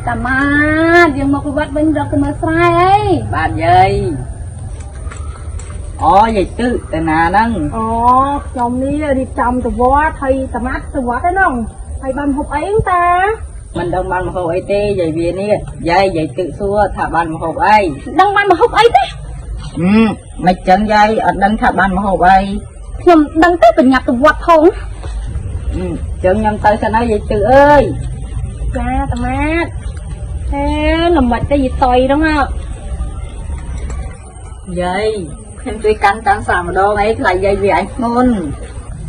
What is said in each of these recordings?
แต่มายังมาวัดเป็นเราก็มาใส่บ้านยัยอ๋อใหญ่ตื้อแต่นานั่งอ๋อจอมนี้ดิจอมตัววัดไทยตะมัดตัววัดได้น้องไทยบันหกเองตามันดังบันหกไอเต้ใหญ่เวียนี่ยัยใหญ่ตื้อซัวถ้าบันหกไอดังบันหกไอเต้ไม่จังยัยอัดดังถ้าบันหกไอខ្ញុំដឹងទេបញ្ញាប់ទៅវត្តផងចឹងខ្ញុំទៅសិនហើយយាយទឺអើយចាតាម៉ាតហេល្មិចទៅយាយតុយហ្នឹងយាយខ្ញុំជួយកាន់តាំងសាម្ដងអីខ្លាចយាយវាអញធ្ងន់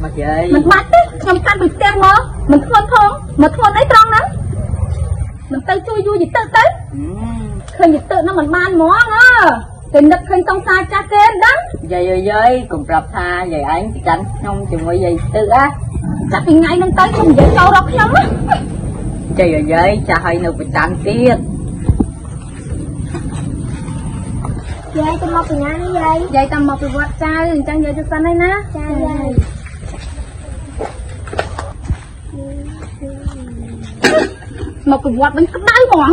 មកយាយមិនបាច់ទេខ្ញុំកាន់ពីផ្ទះមកមិនធ្ងន់ផងមកធ្ងន់អីត្រង់ហ្នឹងមិនទៅជួយយូរយាយទៅឃើញយាយទៅហ្នឹងមិនបានហ្មងតែនឹកឃើញតង់សាចាស់គេដឹងយាយអើយយាយកុំប្រាប់ថាយាយអញទៅកាន់ខ្ញុំជាមួយយាយទៅចាប់ពីថ្ងៃហ្នឹងទៅខ្ញុំនិយាយចូលរកខ្ញុំណាយាយអើយយាយចាស់ឲ្យនៅប្រចាំទៀតយាយទៅមកពីណានេះយាយទៅមកពីវត្តចៅអញ្ចឹងយាយទៅសិនហើយណាចាយាយមកពីវត្តវិញក្តៅហ្មង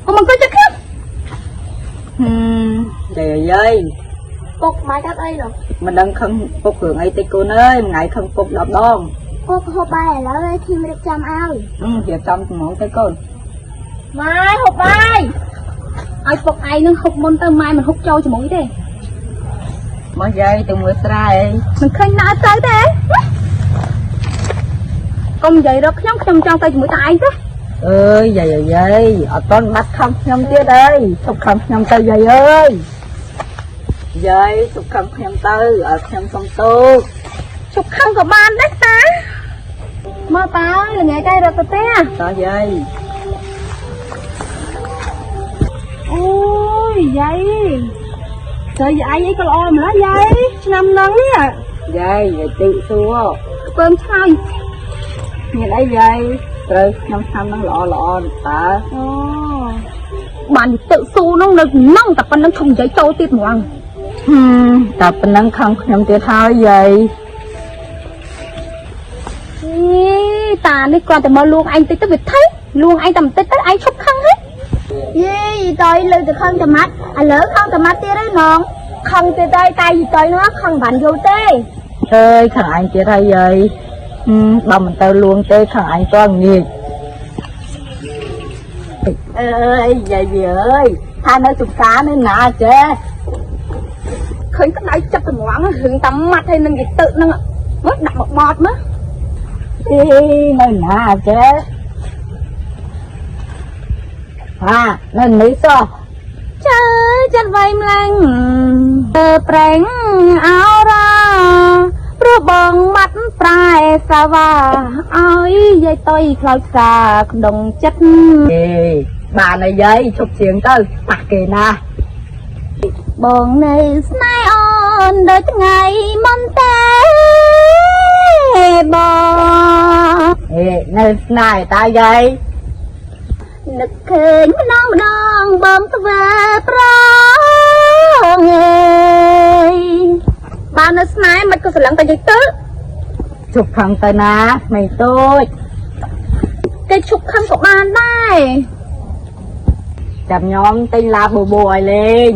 កុំអង្គុយចិត្តខ្ញុំយាយអើយយាយពុកម៉ែកាត់អីនោះមិនដឹងខឹងពុករឿងអីតិចកូនអើយមួយថ្ងៃខឹងពុក10ដងពុកហូបបាយឥឡូវខ្ញុំរៀបចំឲ្យរៀបចំហ្មងទៅកូនម៉ែហូបបាយឲ្យពុកឯងនឹងហូបមុនទៅម៉ែមិនហូបចូលជាមួយទេមកយាយទៅមើលស្រែមិនឃើញណាទៅទេកុំនិយាយរកខ្ញុំចង់ទៅជាមួយតែឯងទេអើយយាយអើយយាយអត់តន់បាត់ខំខ្ញុំទៀតអើយឈប់ខំខ្ញុំទៅយាយអើយយាយឈប់ខំខ្ញុំទៅឲ្យខ្ញុំសុំទោសឈប់ខំក៏បានដែរតាមើលតើល្ងាចតែរត់ទៅទេតើយាយអូយយាយទៅយាយអីក៏ល្អម្ល៉េះយាយឆ្នាំហ្នឹងនេះយាយទៅសួរខ្ពើមឆ្លើយមានអីយាយត្រូវខ្ញុំឆ្នាំហ្នឹងល្អតើអូបានទៅស៊ូនោះនៅហ្នឹងតែប៉ុណ្្នឹងខ្ញុំនិយាយចូលទៀតហ្មងតែប៉ុណ្្នឹងខំខ្ញុំទៀតហើយយាយតានេះគាត់តែមកលួងឯងតិចទៅវាថៃលួងឯងតែបន្តិចទៅឯងឈប់ខឹងហ៎យេតើលើទៅខឹងតាម៉ាត់ឥឡូវខឹងតាម៉ាត់ទៀតហើយណងខឹងទៀតហើយតែយីតើនោះខឹងបានយូរទេអើយខឹងឯងទៀតហើយយាយបើមិនទៅលួងទេខឹងឯងក៏ងាយអើយយាយវាអើយថានៅសុខានេះណាចេះឃើញក្តៅចិត្តត្មងរឿងតាម៉ាត់ហើយនឹងយីទៅហ្នឹងមើលដាក់មកបត់មើលនៅណាចេះនៅនេះសោះចាចិត្តវៃម្លេងទៅប្រេងអោរាព្រោះបងមាត់ប្រែសាវ៉ាឲ្យយាយតុយខ្លោចសាក្នុងចិត្តបានហើយយាយឈប់ជាងទៅប៉ះគេណាបងនៅស្នេហ៍អូនដូចថ្ងៃមុនទេបងនៅស្នេហ៍តើយាយនឹកឃើញម្ដងបងធ្វើប្រងបាននៅស្នេហ៍មិនក៏ស្រឡឹងទៅយីទៅជប់ខឹងទៅណាមិនតូចគេជប់ខឹងក៏បានដែរចាំញោមទិញឡាបបោឲ្យលេង